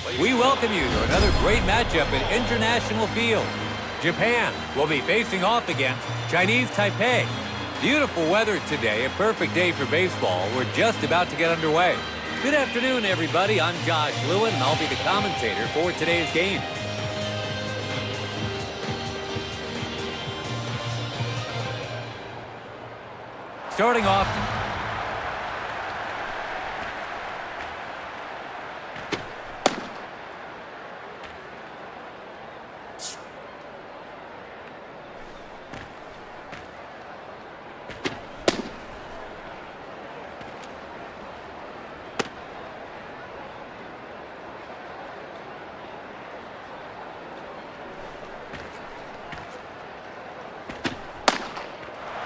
We welcome you to another great matchup at International Field. Japan will be facing off against Chinese Taipei. Beautiful weather today, a perfect day for baseball. We're just about to get underway. Good afternoon, everybody. I'm Josh Lewin, and I'll be the commentator for today's game. Starting off,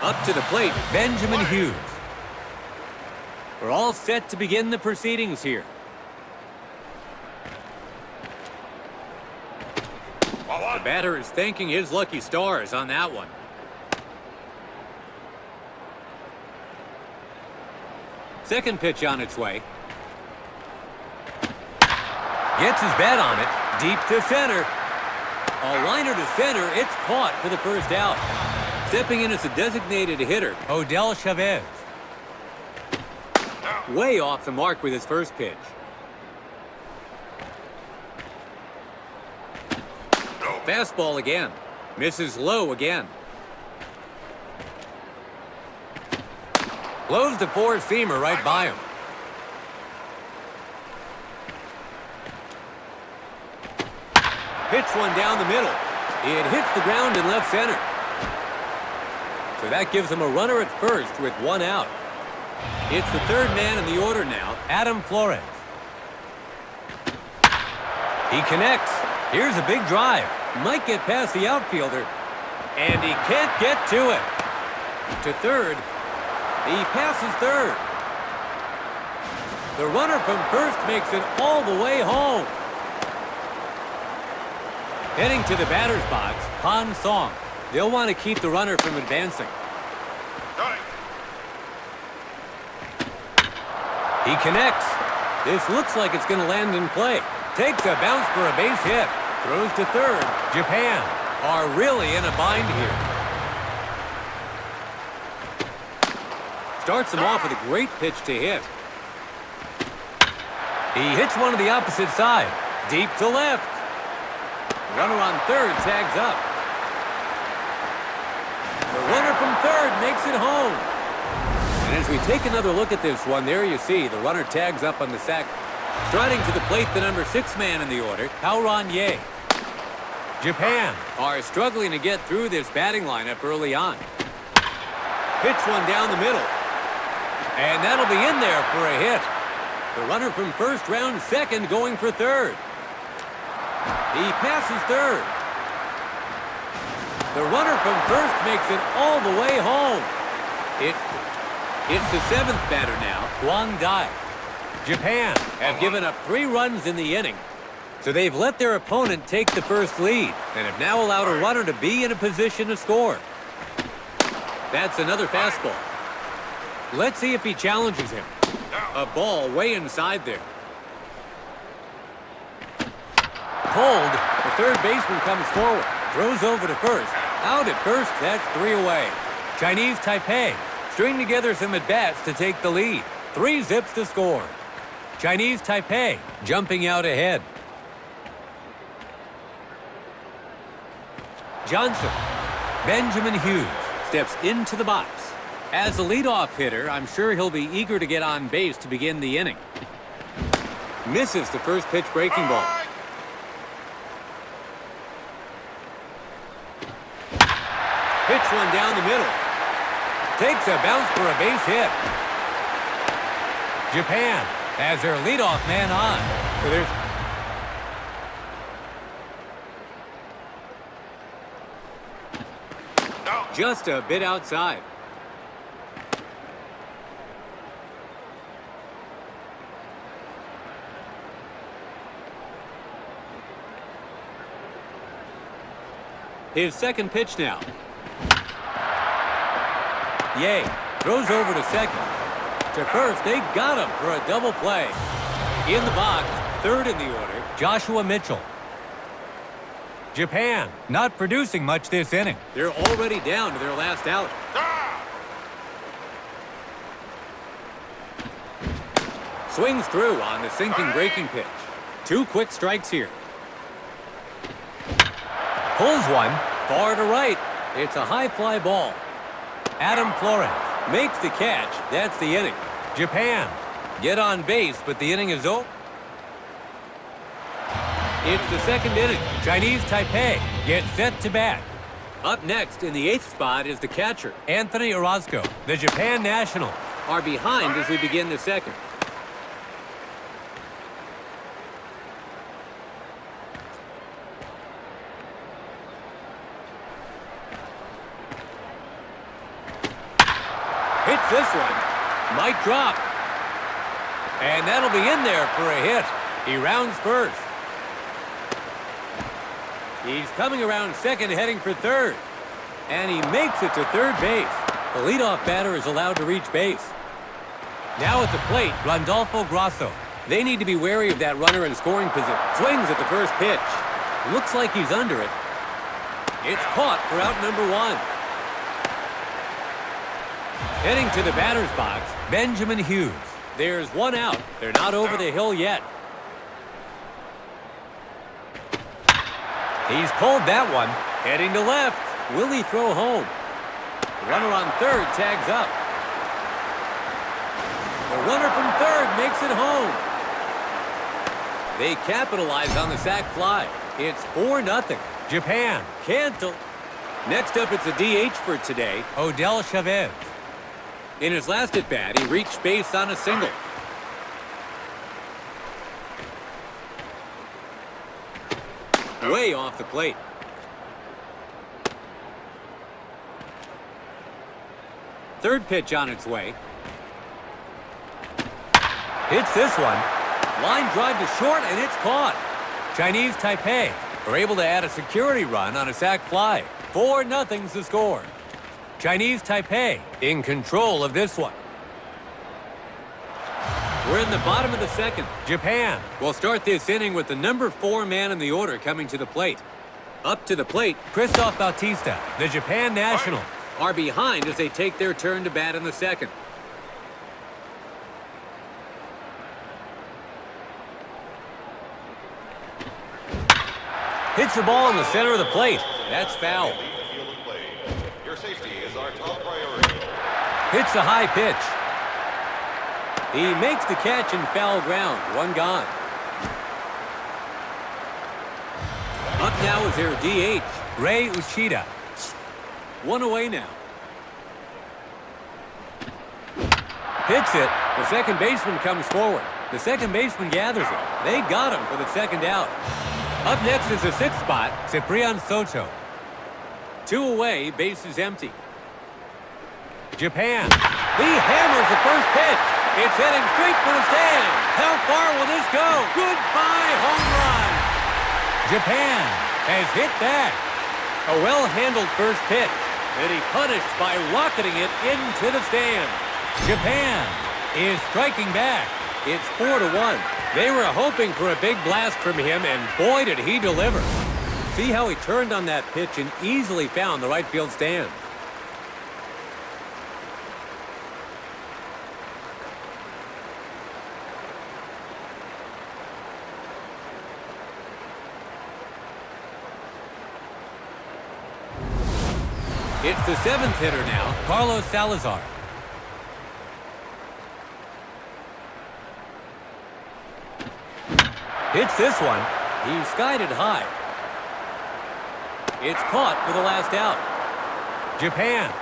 up to the plate, Benjamin Hughes. We're all set to begin the proceedings here. The batter is thanking his lucky stars on that one. Second pitch on its way. Gets his bat on it, deep to center. A liner to center, it's caught for the first out. Stepping in as a designated hitter, Odell Chavez. Way off the mark with his first pitch. Fastball again. Misses low again. Blows the four-seamer right by him. Hits one down the middle. It hits the ground in left center. So that gives him a runner at first with one out. It's the third man in the order now, Adam Flores. He connects. Here's a big drive. Might get past the outfielder. And he can't get to it. To third. He passes third. The runner from first makes it all the way home. Heading to the batter's box, Han Song. They'll want to keep the runner from advancing. He connects. This looks like it's going to land in play. Takes a bounce for a base hit. Throws to third. Japan are really in a bind here. Starts them off with a great pitch to hit. He hits one to the opposite side. Deep to left. Runner on third tags up. The runner from third makes it home. And as we take another look at this one, there you see the runner tags up on the sack. Striding to the plate, the number 6 man in the order, Taoran Ye. Japan are struggling to get through this batting lineup early on. Hits one down the middle. And that'll be in there for a hit. The runner from first round second going for third. He passes third. The runner from first makes it all the way home. It's the 7th batter now, Guang Dai. Japan have given up 3 runs in the inning, so they've let their opponent take the first lead and have now allowed a runner to be in a position to score. That's another fastball. Let's see if he challenges him. A ball way inside there. Pulled, the third baseman comes forward, throws over to first. Out at first, that's 3 away. Chinese Taipei string together some at-bats to take the lead. 3 zips to score. Chinese Taipei jumping out ahead. Johnson. Benjamin Hughes steps into the box. As a leadoff hitter, I'm sure he'll be eager to get on base to begin the inning. Misses the first pitch breaking ball. Hits one down the middle. Takes a bounce for a base hit. Japan has their leadoff man on. So just a bit outside. His second pitch now. Ye throws over to second. To first, they got him for a double play. In the box, third in the order, Joshua Mitchell. Japan, not producing much this inning. They're already down to their last out. Swings through on the sinking breaking pitch. 2 quick strikes here. Pulls one. Far to right. It's a high fly ball. Adam Flores makes the catch. That's the inning. Japan get on base, but the inning is over. It's the second inning. Chinese Taipei get set to bat. Up next in the 8th spot is the catcher. Anthony Orozco, the Japan national, are behind as we begin the second. Hits this one. Might drop. And that'll be in there for a hit. He rounds first. He's coming around second, heading for third. And he makes it to third base. The leadoff batter is allowed to reach base. Now at the plate, Randolfo Grasso. They need to be wary of that runner in scoring position. Swings at the first pitch. Looks like he's under it. It's caught for out number 1. Heading to the batter's box, Benjamin Hughes. There's 1 out. They're not over the hill yet. He's pulled that one. Heading to left. Will he throw home? Runner on third tags up. The runner from third makes it home. They capitalize on the sac fly. It's 4-0. Japan. Cantle. Next up, it's a DH for today. Odell Chavez. In his last at-bat, he reached base on a single. Way off the plate. Third pitch on its way. Hits this one. Line drive to short, and it's caught. Chinese Taipei are able to add a security run on a sac fly. 4-0's the score. Chinese Taipei in control of this one. We're in the bottom of the second. Japan will start this inning with the number 4 man in the order coming to the plate. Up to the plate, Christoph Bautista, the Japan national, are behind as they take their turn to bat in the second. Hits the ball in the center of the plate. That's foul. Your safety is our top priority. Hits a high pitch. He makes the catch in foul ground. 1 gone. Up now is their DH. Ray Uchida. 1 away now. Hits it. The second baseman comes forward. The second baseman gathers it. They got him for the second out. Up next is the 6th spot. Ciprian Soto. 2 away, base is empty. Japan. He hammers the first pitch. It's heading straight for the stand. How far will this go? Goodbye, home run. Japan has hit that. A well-handled first pitch. And he punished by rocketing it into the stand. Japan is striking back. It's 4-1. They were hoping for a big blast from him, and boy, did he deliver. See how he turned on that pitch and easily found the right field stand. It's the 7th hitter now, Carlos Salazar. Hits this one. He skied it high. It's caught for the last out. Japan.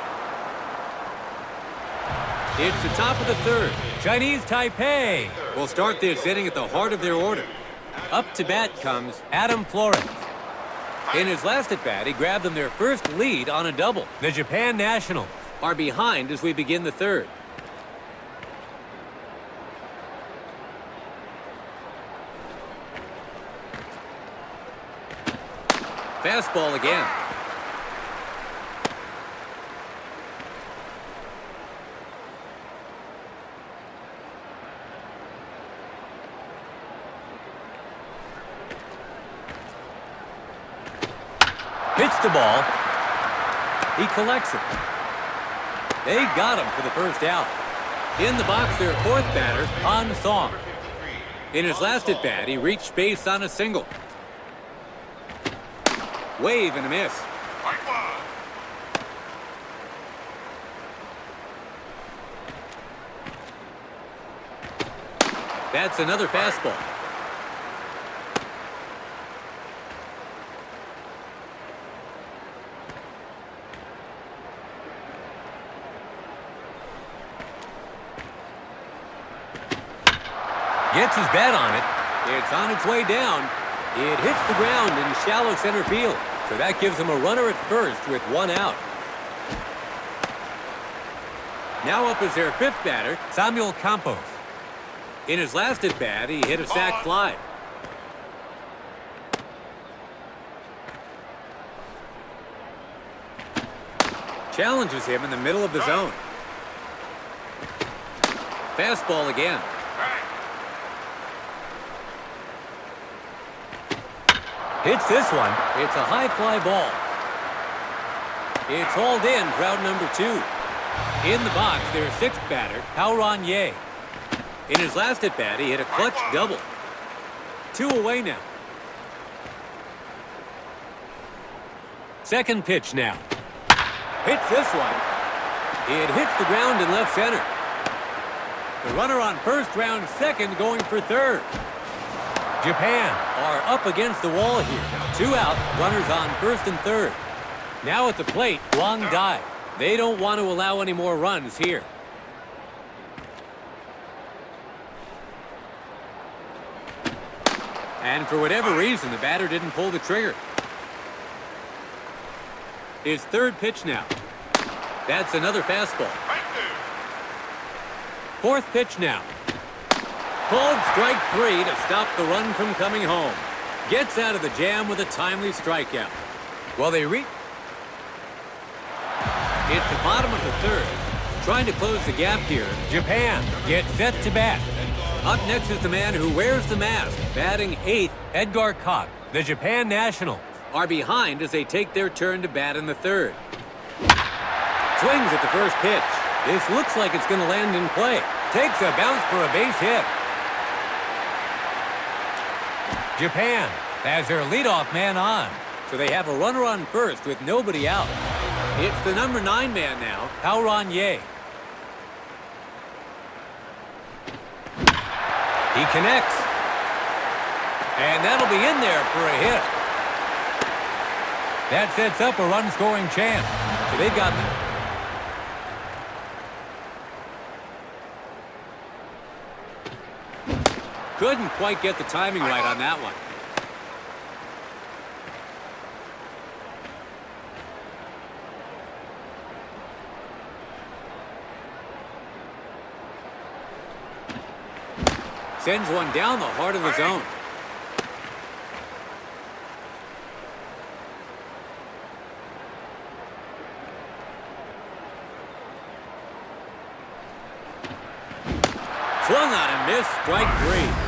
It's the top of the 3rd. Chinese Taipei will start this inning at the heart of their order. Up to bat comes Adam Flores. In his last at-bat, he grabbed them their first lead on a double. The Japan national are behind as we begin the 3rd. Fastball again. Hits the ball. He collects it. They got him for the first out. In the box, their fourth batter, Han Song. In his last at-bat, he reached base on a single. Wave and a miss. That's another fastball. Gets his bat on it. It's on its way down. It hits the ground in shallow center field. So that gives him a runner at first with one out. Now up is their fifth batter, Samuel Campos. In his last at-bat, he hit a sac fly. Challenges him in the middle of the zone. Fastball again. Hits this one. It's a high fly ball. It's hauled in for out number 2. In the box, their sixth batter, Taipei Ye. In his last at-bat, he hit a clutch double. 2 away now. Second pitch now. Hits this one. It hits the ground in left center. The runner on first, round second, going for third. Japan are up against the wall here. 2 out, runners on first and third. Now at the plate, Wang Dai. They don't want to allow any more runs here. And for whatever reason, the batter didn't pull the trigger. His third pitch now. That's another fastball. Fourth pitch now. Called strike 3 to stop the run from coming home. Gets out of the jam with a timely strikeout. Well, it's the bottom of the third. Trying to close the gap here. Japan gets set to bat. Up next is the man who wears the mask. Batting 8th, Edgar Koch. The Japan Nationals are behind as they take their turn to bat in the third. Swings at the first pitch. This looks like it's going to land in play. Takes a bounce for a base hit. Japan has their leadoff man on. So they have a runner on first with nobody out. It's the number 9 man now, Taipei Ye. He connects. And that'll be in there for a hit. That sets up a run-scoring chance. So they've got couldn't quite get the timing right on that one. Sends one down the heart of the zone. Swung on and missed, strike 3.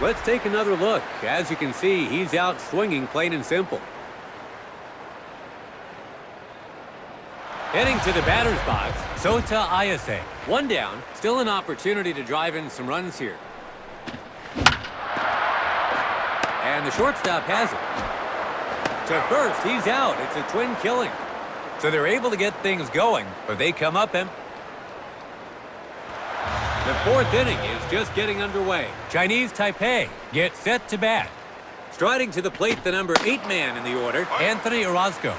Let's take another look. As you can see, he's out swinging, plain and simple. Heading to the batter's box, Sota Ayase. 1 down, still an opportunity to drive in some runs here. And the shortstop has it. To first, he's out. It's a twin killing. So they're able to get things going, but they come up empty. The 4th inning is just getting underway. Chinese Taipei gets set to bat. Striding to the plate, the number 8 man in the order, Anthony Orozco.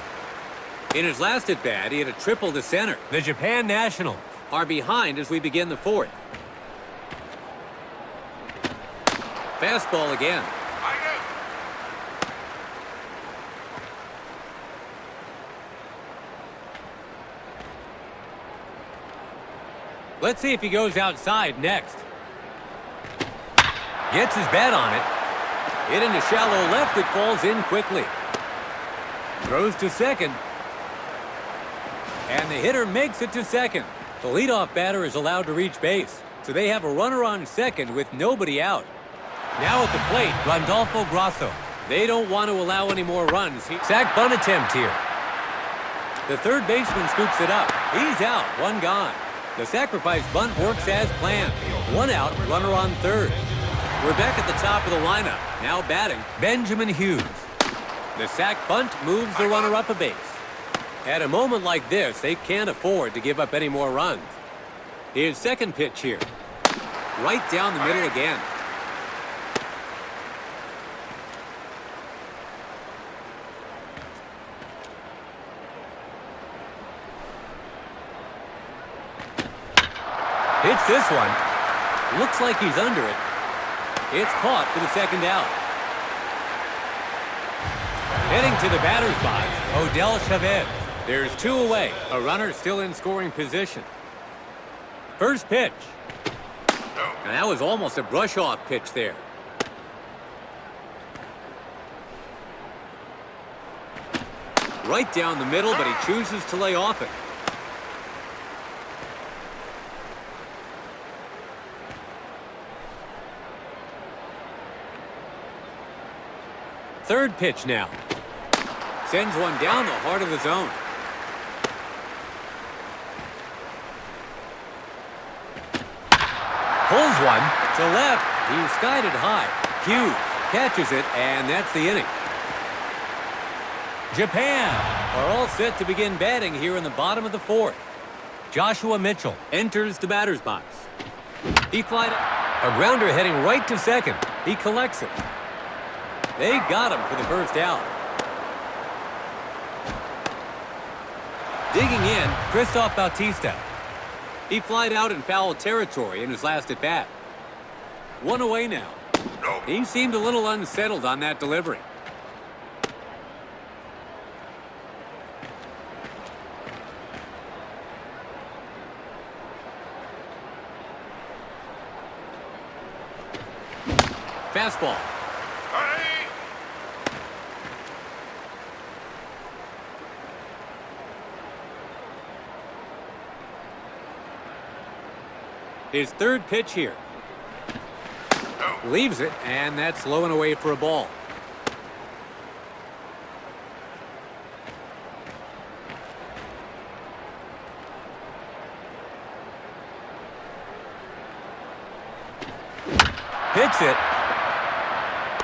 In his last at-bat, he had a triple to center. The Japan Nationals are behind as we begin the 4th. Fastball again. Let's see if he goes outside next. Gets his bat on it. Hit into shallow left, it falls in quickly. Throws to second. And the hitter makes it to second. The leadoff batter is allowed to reach base. So they have a runner on second with nobody out. Now at the plate, Randolfo Grasso. They don't want to allow any more runs. Sack bunt attempt here. The third baseman scoops it up. He's out, one gone. The sacrifice bunt works as planned. One out, runner on third. We're back at the top of the lineup. Now batting, Benjamin Hughes. The sack bunt moves the runner up a base. At a moment like this, they can't afford to give up any more runs. His second pitch here. Right down the middle again. Hits this one. Looks like he's under it. It's caught for the second out. Heading to the batter's box, Odell Chavez. There's two away. A runner still in scoring position. First pitch. And that was almost a brush-off pitch there. Right down the middle, but he chooses to lay off it. Third pitch now. Sends one down the heart of the zone. Pulls one to left. He skied it high. Hughes catches it, and that's the inning. Japan are all set to begin batting here in the bottom of the fourth. Joshua Mitchell enters the batter's box. He flied a grounder heading right to second. He collects it. They got him for the first out. Digging in, Christoph Bautista. He flied out in foul territory in his last at-bat. One away now. He seemed a little unsettled on that delivery. Fastball. His third pitch here. Leaves it, and that's low and away for a ball. Hits it.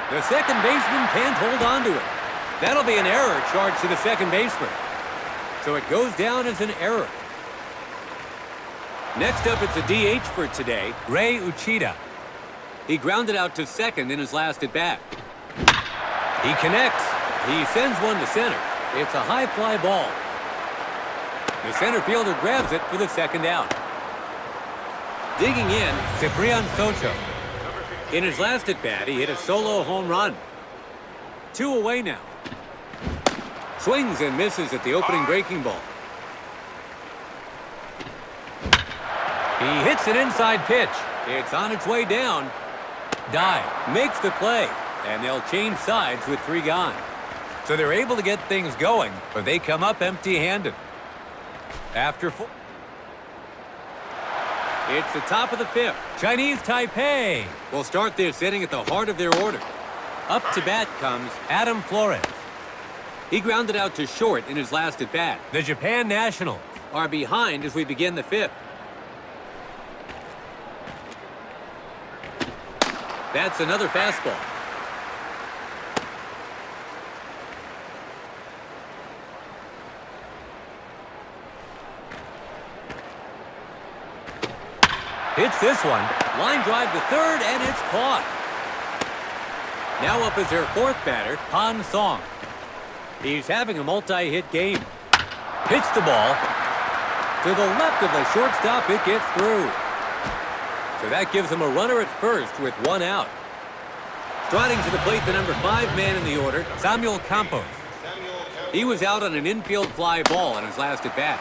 The second baseman can't hold on to it. That'll be an error charged to the second baseman. So it goes down as an error. Next up, it's a DH for today, Ray Uchida. He grounded out to second in his last at-bat. He connects. He sends one to center. It's a high fly ball. The center fielder grabs it for the second out. Digging in, Ciprian Socho. In his last at-bat, he hit a solo home run. Two away now. Swings and misses at the opening breaking ball. He hits an inside pitch. It's on its way down. Dive makes the play, and they'll change sides with three gone. So they're able to get things going, but they come up empty-handed. After four. It's the top of the fifth. Chinese Taipei will start this inning at the heart of their order. Up to bat comes Adam Flores. He grounded out to short in his last at-bat. The Japan Nationals are behind as we begin the fifth. That's another fastball. Hits this one. Line drive to third, and it's caught. Now up is their fourth batter, Han Song. He's having a multi-hit game. Hits the ball. To the left of the shortstop, it gets through. So that gives him a runner at first with one out. Striding to the plate, the number 5 man in the order, Samuel Campos. He was out on an infield fly ball on his last at-bat.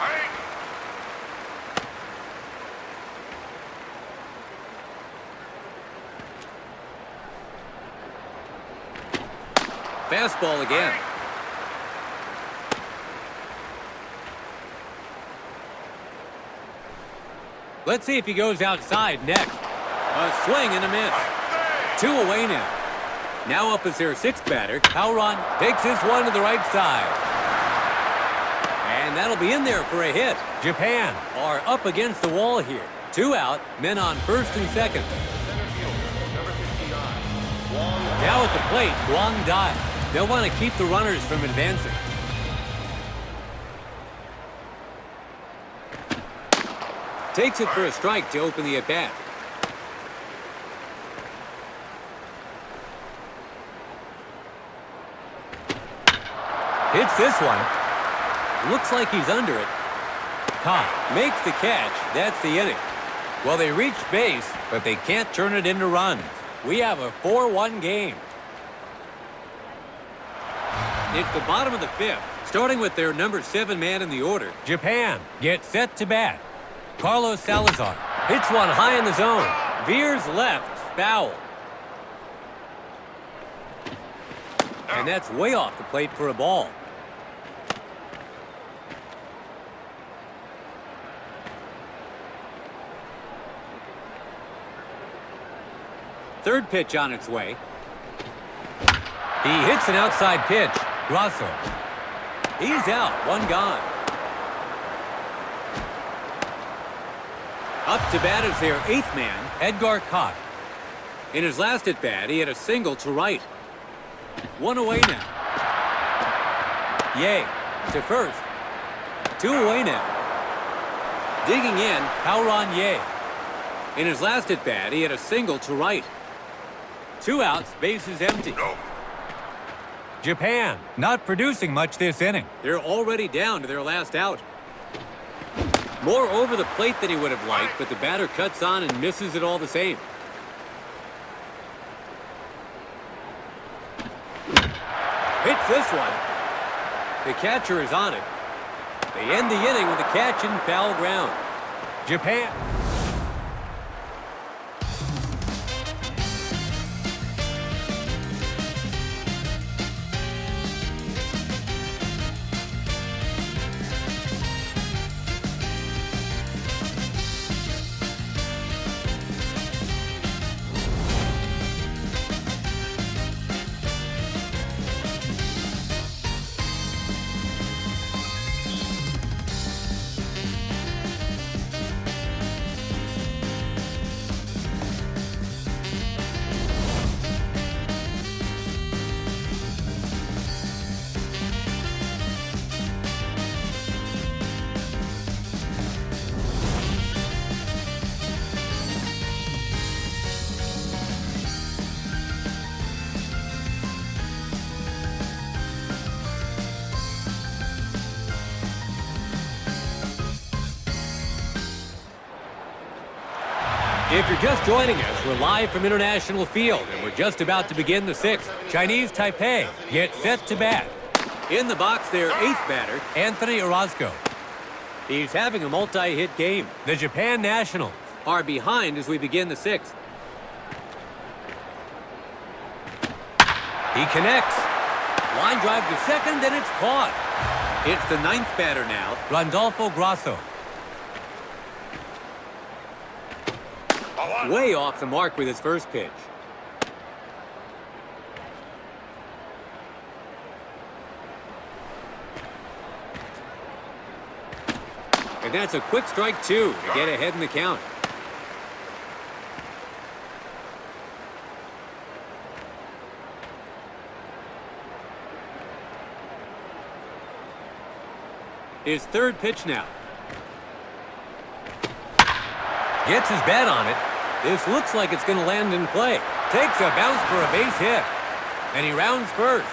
Fastball again. Let's see if he goes outside next. A swing and a miss. Two away now. Now up is their sixth batter. Howron takes this one to the right side. And that'll be in there for a hit. Japan Are up against the wall here. 2 out, men on first and second. Center fielder, number 59, Wong. Now at the plate, Guang Dai. They'll want to keep the runners from advancing. Takes it for a strike to open the at-bat. Hits this one. Looks like he's under it. Caught. Makes the catch. That's the inning. Well, they reached base, but they can't turn it into runs. We have a 4-1 game. It's the bottom of the fifth, starting with their number 7 man in the order. Japan get set to bat. Carlos Salazar. Hits one high in the zone. Veers left. Foul. And that's way off the plate for a ball. Third pitch on its way. He hits an outside pitch. Grasso. He's out. One gone. Up to bat is their 8th man, Edgar Koch. In his last at-bat, he had a single to right. 1 away now. Ye to first. 2 away now. Digging in, Howron Ye. In his last at-bat, he had a single to right. 2 outs, bases empty. Japan not producing much this inning. They're already down to their last out. More over the plate than he would have liked, but the batter cuts on and misses it all the same. Hits this one. The catcher is on it. They end the inning with a catch in foul ground. Japan. If you're just joining us, we're live from International Field, and we're just about to begin the 6th. Chinese Taipei get set to bat. In the box, their 8th batter, Anthony Orozco. he's having a multi-hit game. The Japan Nationals Are behind as we begin the 6th. He connects. Line drive to second, and it's caught. It's the 9th batter now. Randolfo Grasso. Way off the mark with his first pitch. And that's a quick strike, too, to get ahead in the count. His third pitch now. Gets his bat on it. This looks like it's going to land in play. Takes a bounce for a base hit. And he rounds first.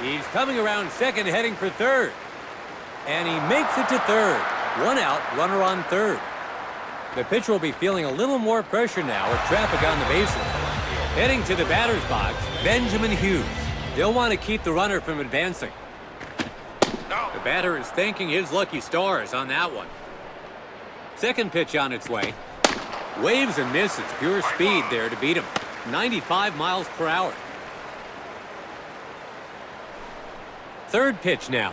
He's coming around second, heading for third. And he makes it to third. 1 out, runner on third. The pitcher will be feeling a little more pressure now with traffic on the bases. Heading to the batter's box, Benjamin Hughes. They'll want to keep the runner from advancing. The batter is thanking his lucky stars on that one. Second pitch on its way. Waves and misses. Pure speed there to beat him. 95 miles per hour. Third pitch now.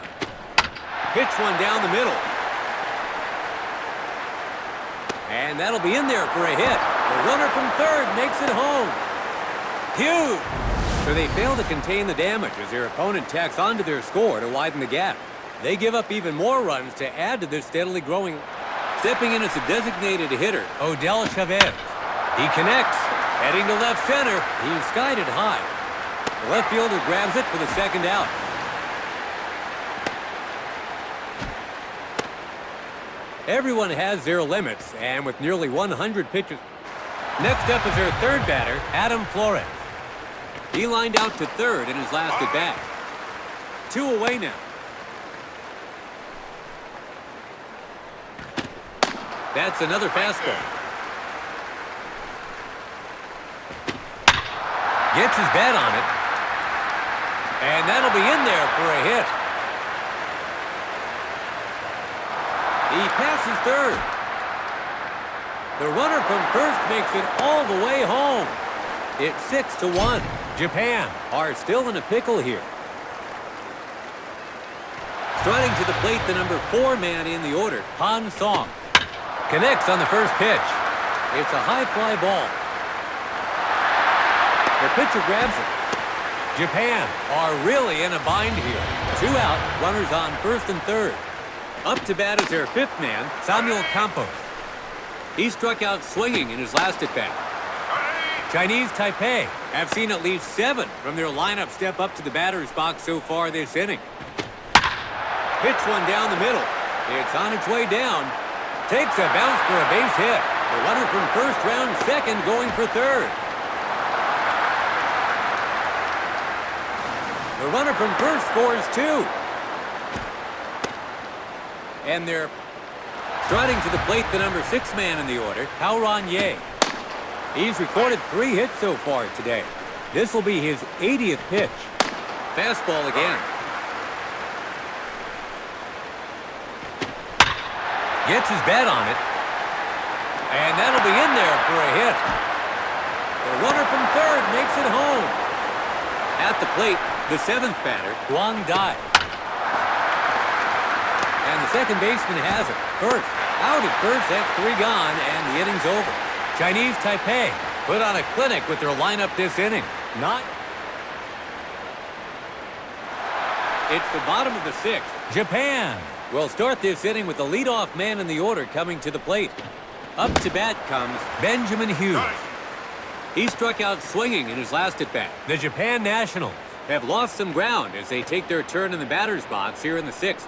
Hits one down the middle. And that'll be in there for a hit. The runner from third makes it home. Huge! So they fail to contain the damage as their opponent tacks onto their score to widen the gap. They give up even more runs to add to this steadily growing. Stepping in as a designated hitter, Odell Chavez. He connects. Heading to left center. He's skied it high. The left fielder grabs it for the second out. Everyone has their limits, and with nearly 100 pitches. Next up is their third batter, Adam Flores. He lined out to third in his last at bat. 2 away now. That's another fastball. Gets his bat on it. And that'll be in there for a hit. He passes third. The runner from first makes it all the way home. It's 6-1. Japan are still in a pickle here. Striding to the plate, the number 4 man in the order, Han Song. Connects on the first pitch. It's a high fly ball. The pitcher grabs it. Japan are really in a bind here. 2 out, runners on first and third. Up to bat is their 5th man, Samuel Campos. He struck out swinging in his last at-bat. Chinese Taipei have seen at least 7 from their lineup step up to the batter's box so far this inning. Hits one down the middle. It's on its way down. Takes a bounce for a base hit. The runner from first round second going for third. The runner from first scores 2. And they're striding to the plate, the number 6 man in the order, Taipei Ye. He's recorded 3 hits so far today. This will be his 80th pitch. Fastball again. Gets his bat on it. And that'll be in there for a hit. The runner from third makes it home. At the plate, the 7th batter, Guang Dai. And the second baseman has it. First. Out at first, that's 3 gone, and the inning's over. Chinese Taipei put on a clinic with their lineup this inning. It's the bottom of the 6th. Japan will start this inning with the leadoff man in the order coming to the plate. Up to bat comes Benjamin Hughes. He struck out swinging in his last at-bat. The Japan Nationals have lost some ground as they take their turn in the batter's box here in the 6th.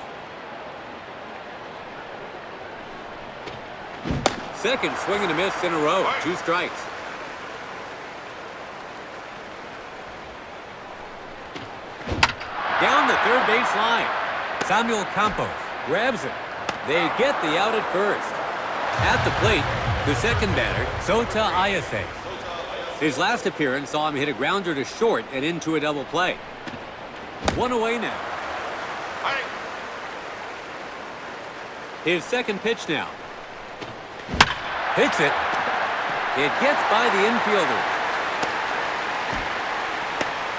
Second swing and a miss in a row. 2 strikes. Down the third base line. Samuel Campos grabs it. They get the out at first. At the plate, the second batter, Sota Ayase. His last appearance saw him hit a grounder to short and into a double play. 1 away now. His second pitch now. Hits it. It gets by the infielder.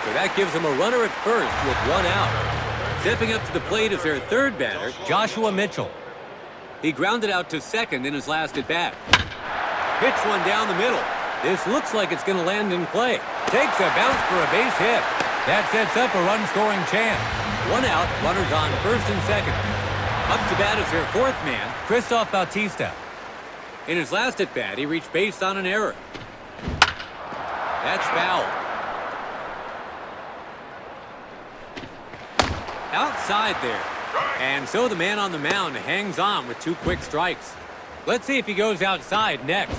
So that gives him a runner at first with 1 out. Stepping up to the plate is their third batter, Joshua Mitchell. He grounded out to second in his last at-bat. Hits one down the middle. This looks like it's going to land in play. Takes a bounce for a base hit. That sets up a run-scoring chance. 1 out, runners on first and second. Up to bat is their 4th man, Christoph Bautista. In his last at-bat, he reached base on an error. That's foul. Outside there. And so the man on the mound hangs on with 2 quick strikes. Let's see if he goes outside next.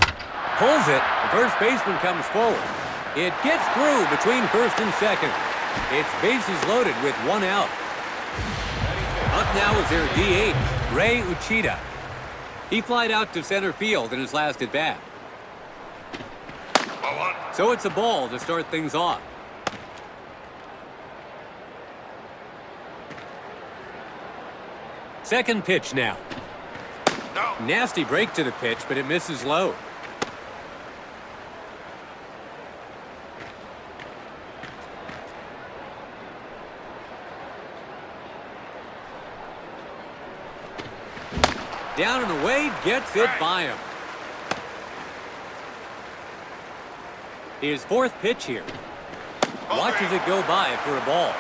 Pulls it. The first baseman comes forward. It gets through between first and second. Its bases loaded with 1 out. Up now is their DH, Ray Uchida. He flied out to center field in his last at-bat. So it's a ball to start things off. Second pitch now. Nasty break to the pitch, but it misses low. Down and away, gets it by him. His fourth pitch here. Watches it go by for a ball.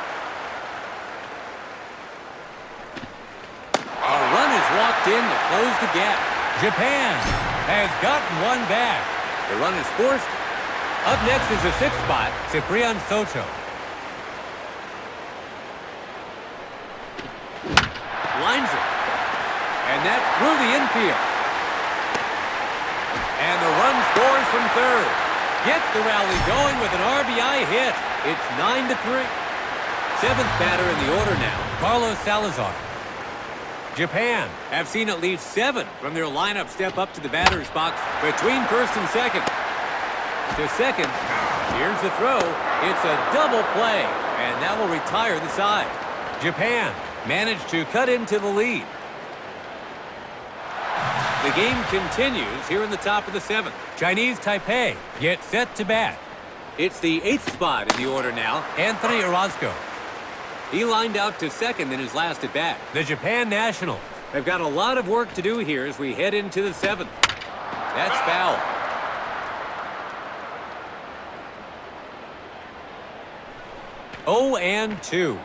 A run is walked in to close the gap. Japan has gotten one back. The run is forced. Up next is the sixth spot, Ciprian Soto. Lines it. And that's through the infield. And the run scores from third. Gets the rally going with an RBI hit. It's 9-3. Seventh batter in the order now, Carlos Salazar. Japan have seen at least 7 from their lineup step up to the batter's box between first and second. To second, here's the throw. It's a double play, and that will retire the side. Japan managed to cut into the lead. The game continues here in the top of the 7th. Chinese Taipei get set to bat. It's the 8th spot in the order now. Anthony Orozco. He lined out to second in his last at-bat. The Japan Nationals. They've got a lot of work to do here as we head into the 7th. That's foul. Oh and 2.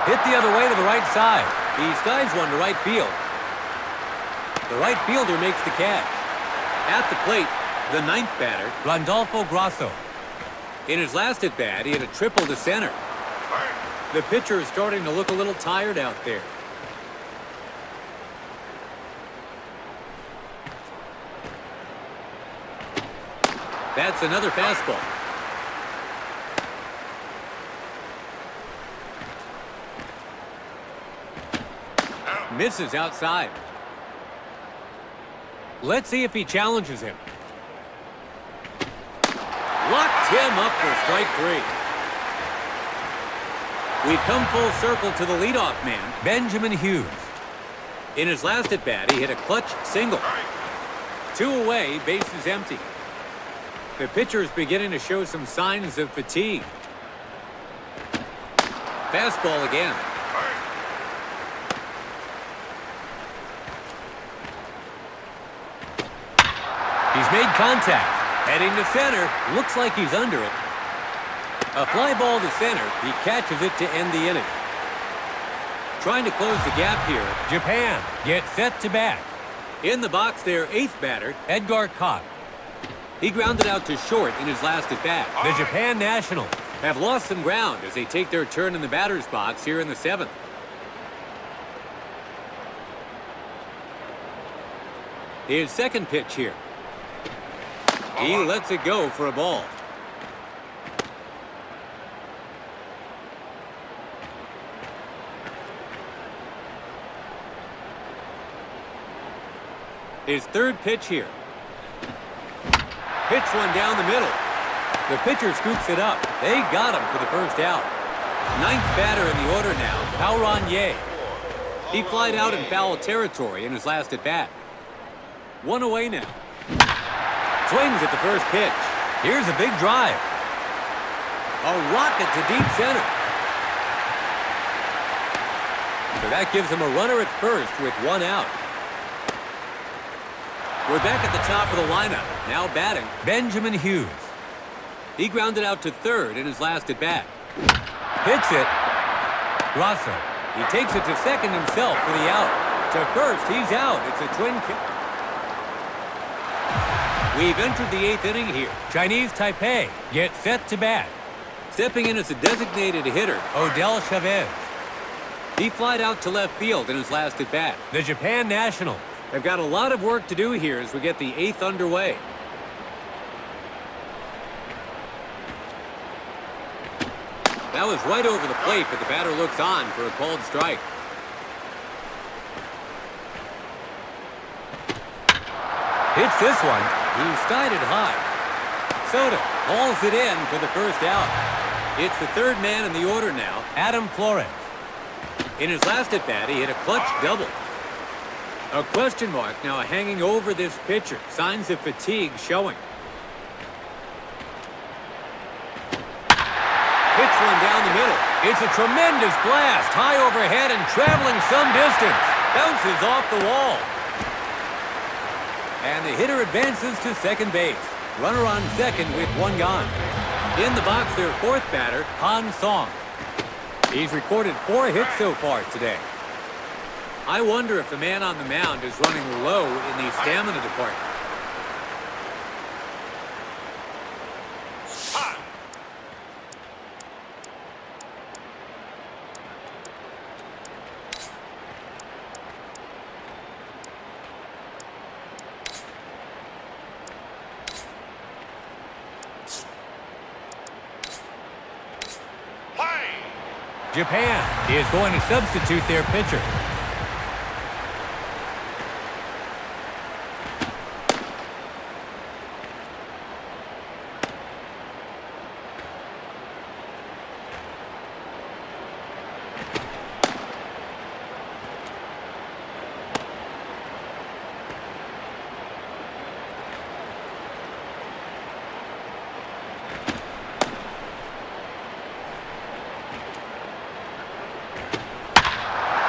Hit the other way to the right side. He skies one to right field. The right fielder makes the catch. At the plate, the 9th batter, Randolfo Grasso. in his last at-bat, he had a triple to center. The pitcher is starting to look a little tired out there. That's another fastball. Misses outside. Let's see if he challenges him. Locked him up for strike 3. We've come full circle to the leadoff man, Benjamin Hughes. In his last at-bat, he hit a clutch single. 2 away, bases empty. The pitcher is beginning to show some signs of fatigue. Fastball again. He's made contact. Heading to center. Looks like he's under it. A fly ball to center. He catches it to end the inning. Trying to close the gap here. Japan get set to bat. In the box, their 8th batter, Edgar Koch. he grounded out to short in his last at-bat. The Japan Nationals. Have lost some ground as they take their turn in the batter's box here in the 7th. His second pitch here. He lets it go for a ball. His third pitch here. Hits one down the middle. The pitcher scoops it up. They got him for the first out. 9th batter in the order now, Taipei Ye. He flied out in foul territory in his last at-bat. 1 away now. Swings at the first pitch. Here's a big drive. A rocket to deep center. So that gives him a runner at first with 1 out. We're back at the top of the lineup. Now batting, Benjamin Hughes. he grounded out to third in his last at-bat. Hits it. Grasso. He takes it to second himself for the out. To first, he's out. It's a twin kick. We've entered the 8th inning here. Chinese Taipei get set to bat. Stepping in as a designated hitter, Odell Chavez. he flied out to left field in his last at-bat. The Japan Nationals. They've got a lot of work to do here as we get the 8th underway. That was right over the plate, but the batter looks on for a called strike. Hits this one. He skied it high. Soto hauls it in for the first out. It's the 3rd man in the order now. Adam Flores. In his last at-bat, he hit a clutch double. A question mark now hanging over this pitcher. Signs of fatigue showing. Hits one down the middle. It's a tremendous blast. High overhead and traveling some distance. Bounces off the wall. And the hitter advances to second base. Runner on second with one gone. In the box, their fourth batter, Han Song. He's recorded 4 hits so far today. I wonder if the man on the mound is running low in the stamina department. Japan is going to substitute their pitcher.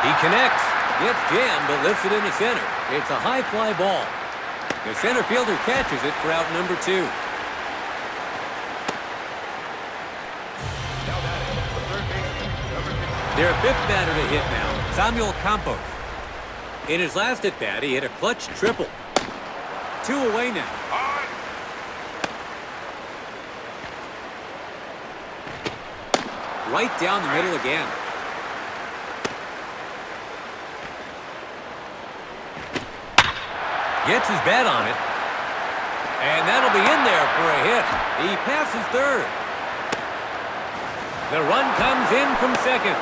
He connects, gets jammed, but lifts it into center. It's a high fly ball. The center fielder catches it for out number 2. Now batting, the third baseman, number 50. Their fifth batter to hit now, Samuel Campos. In his last at-bat, he hit a clutch triple. 2 away now. Right down the middle again. Gets his bat on it. And that'll be in there for a hit. He passes third. The run comes in from second.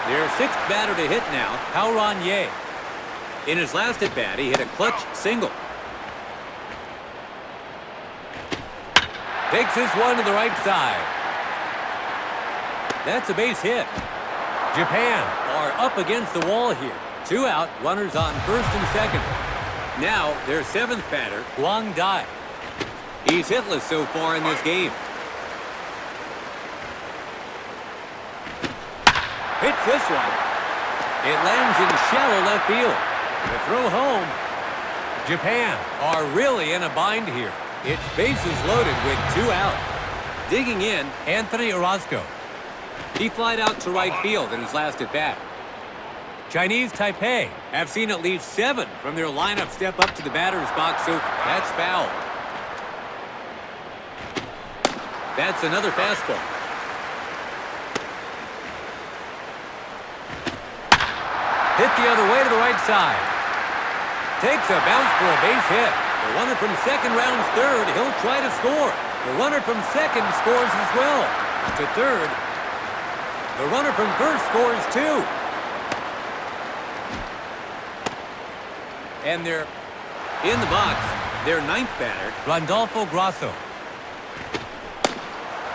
Their sixth batter to hit now, Taoran Ye. In his last at-bat, he hit a clutch single. Takes this one to the right side. That's a base hit. Japan are up against the wall here. 2 out, runners on first and second. Now, their seventh batter, Guang Dai. He's hitless so far in this game. Hits this one. It lands in shallow left field. The throw home. Japan are really in a bind here. It's bases loaded with 2 out. Digging in, Anthony Orozco. He flied out to right field in his last at-bat. Chinese Taipei have seen at least 7 from their lineup step up to the batter's box, so that's foul. That's another fastball. Hit the other way to the right side. Takes a bounce for a base hit. The runner from second rounds third. He'll try to score. The runner from second scores as well. To third. The runner from first scores too. And they're in the box. Their ninth batter, Randolfo Grasso.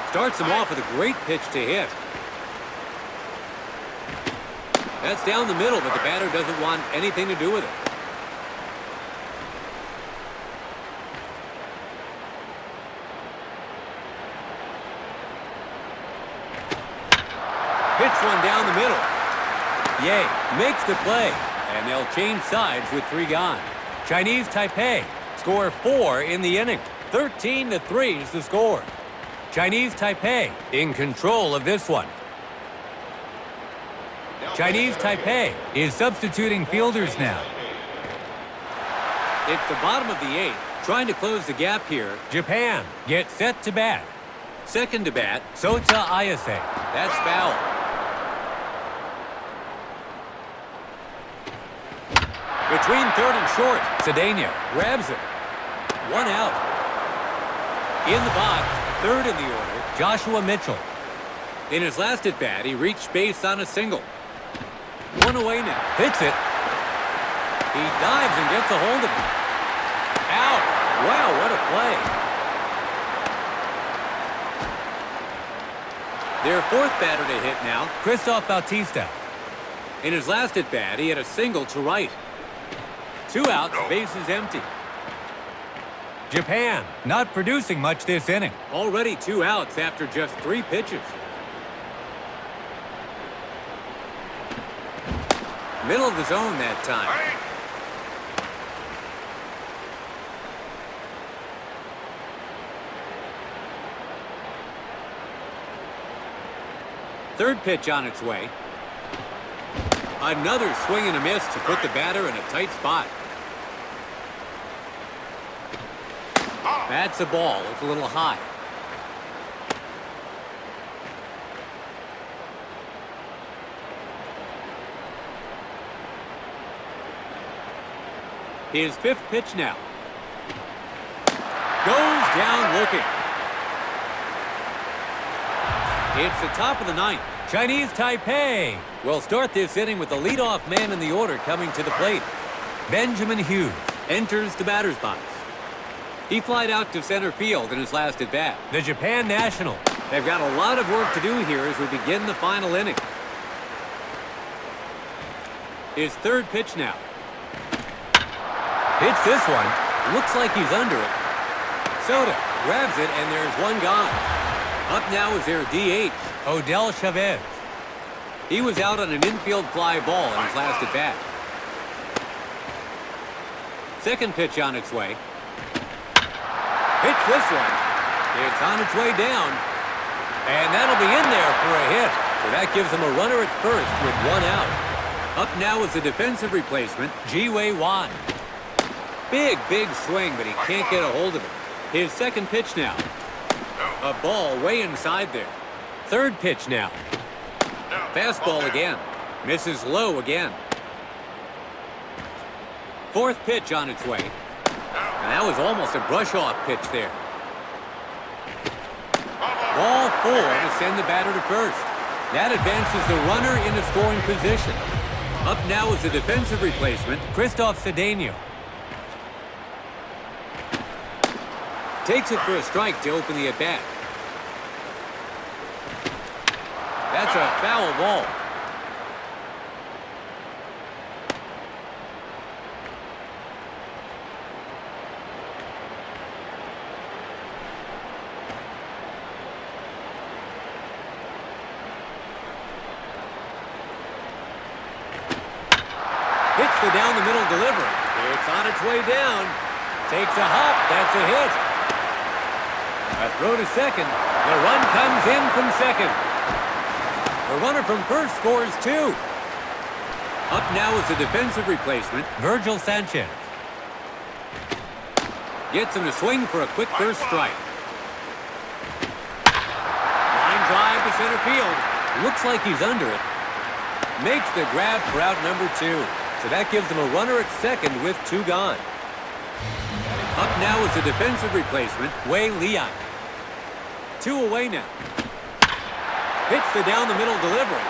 Starts him off with a great pitch to hit. That's down the middle, but the batter doesn't want anything to do with it. Hits one down the middle. Ye makes the play, and they'll change sides with 3 gone. Chinese Taipei score 4 in the inning. 13-3 is the score. Chinese Taipei in control of this one. Chinese Taipei is substituting fielders now. It's the bottom of the 8th, trying to close the gap here. Japan gets set to bat. Second to bat, Sota Ayase. That's foul. Between third and short, Cedeno grabs it. 1 out. In the box, third in the order, Joshua Mitchell. In his last at-bat, he reached base on a single. 1 away now. Hits it. He dives and gets a hold of it. Out. Wow, what a play. Their fourth batter to hit now, Christoph Bautista. In his last at-bat, he hit a single to right. 2 outs, bases empty. Japan not producing much this inning. Already 2 outs after just 3 pitches. Middle of the zone that time. third pitch on its way. Another swing and a miss to put the batter in a tight spot. That's a ball. It's a little high. His fifth pitch now. Goes down looking. It's the top of the ninth. Chinese Taipei We'll start this inning with the leadoff man in the order coming to the plate. Benjamin Hughes. Enters the batter's box. He flied out to center field in his last at-bat. The Japan national. They've got a lot of work to do here as we begin the final inning. His third pitch now. Hits this one. Looks like he's under it. Soda grabs it, and there's one gone. Up now is their DH. Odell Chavez. He was out on an infield fly ball in his last at-bat. Second pitch on its way. Hits this one. It's on its way down. And that'll be in there for a hit. So that gives him a runner at first with one out. Up now is the defensive replacement, Ji-Wei Wan. big swing, but he can't get a hold of it. His second pitch now. A ball way inside there. Third pitch now. Fastball again. Misses low again. Fourth pitch on its way. And that was almost a brush-off pitch there. Ball 4 to send the batter to first. That advances the runner into scoring position. Up now is the defensive replacement, Christoph Cedeno. takes it for a strike to open the at-bat. That's a foul ball. Hits the down the middle delivery. It's on its way down. Takes a hop. That's a hit. A throw to second. The run comes in from second. The runner from first scores 2. Up now is the defensive replacement, Virgil Sanchez. gets him to swing for a quick first strike. Line drive to center field. Looks like he's under it. Makes the grab for out number 2. So that gives him a runner at second with 2 gone. Up now is the defensive replacement, Wei Lian. 2 away now. Hits the down the middle delivery.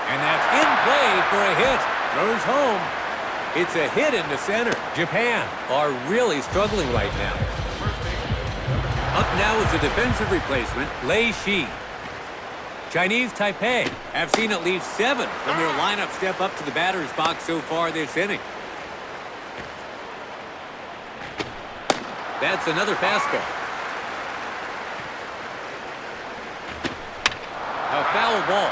And that's in play for a hit. Throws home. It's a hit into center. Japan. Are really struggling right now. Up now is the defensive replacement, Lei Shi. Chinese Taipei. have seen at least 7 from their lineup step up to the batter's box so far this inning. That's another fastball. A foul ball.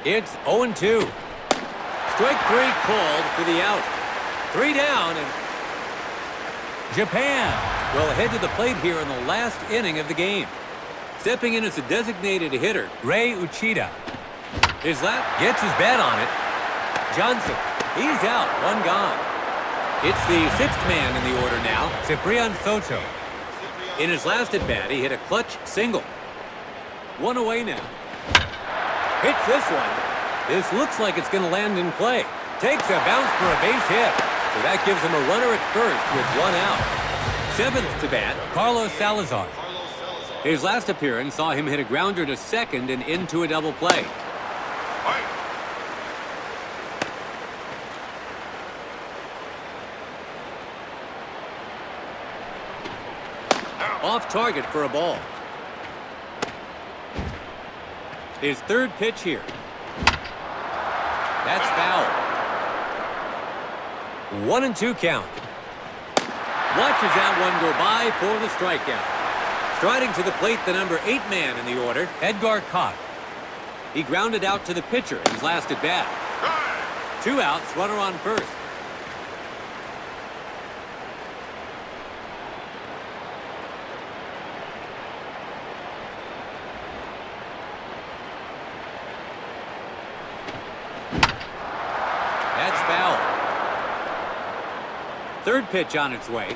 It's 0-2. Strike 3 called for the out. 3 down, and Japan. will head to the plate here in the last inning of the game. Stepping in as a designated hitter, Rei Uchida. his left Gets his bat on it. Johnson. He's out, 1 gone. It's the 6th man in the order now. Ciprian Soto. In his last at-bat, he hit a clutch single. 1 away now. Hits this one. This looks like it's going to land in play. Takes a bounce for a base hit. So that gives him a runner at first with 1 out. 7th to bat, Carlos Salazar. his last appearance saw him hit a grounder to second and into a double play. Off target for a ball. His third pitch here. That's foul. 1-2 count. Watches that one go by for the strikeout. Striding to the plate, the number 8 man in the order, Edgar Koch. he grounded out to the pitcher in his last at bat. 2 outs, runner on first. foul. Third pitch on its way.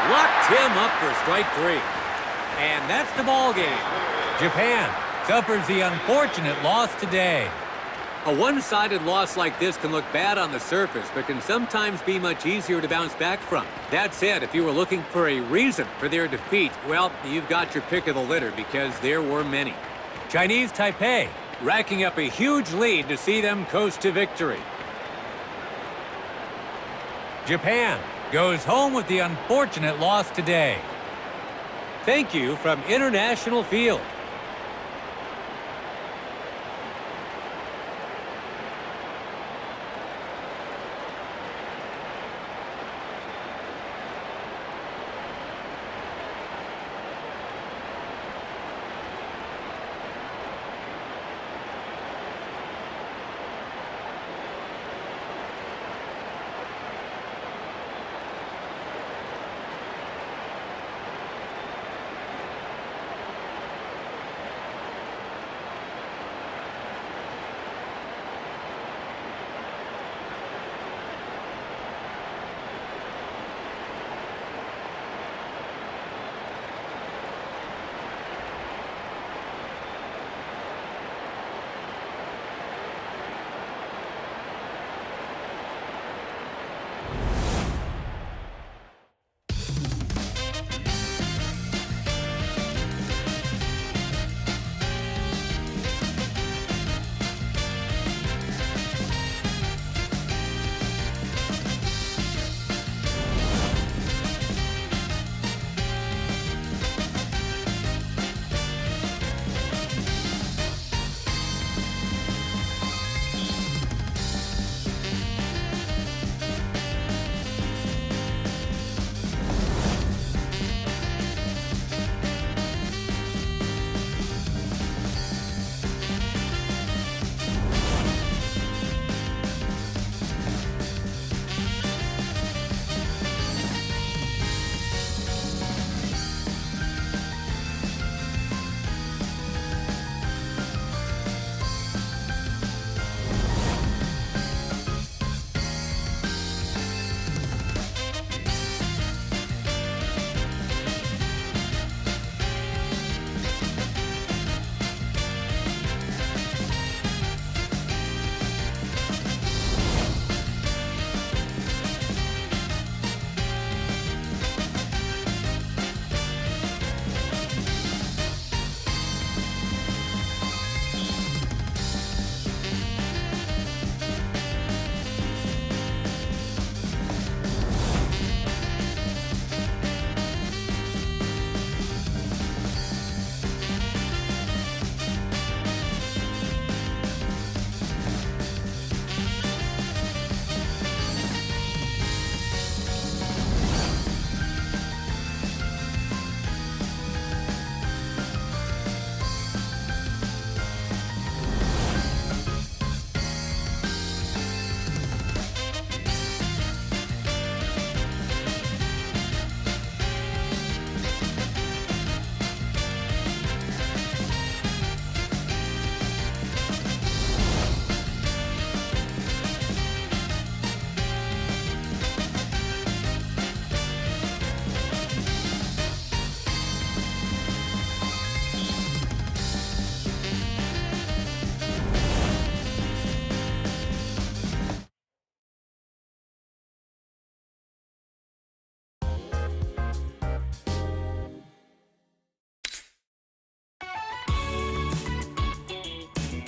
Locked him up for strike 3. And that's the ball game. Japan suffers the unfortunate loss today. A one-sided loss like this can look bad on the surface, but can sometimes be much easier to bounce back from. That said, if you were looking for a reason for their defeat, well, you've got your pick of the litter because there were many. Chinese Taipei Racking up a huge lead to see them coast to victory. Japan goes home with the unfortunate loss today. Thank you from International Field.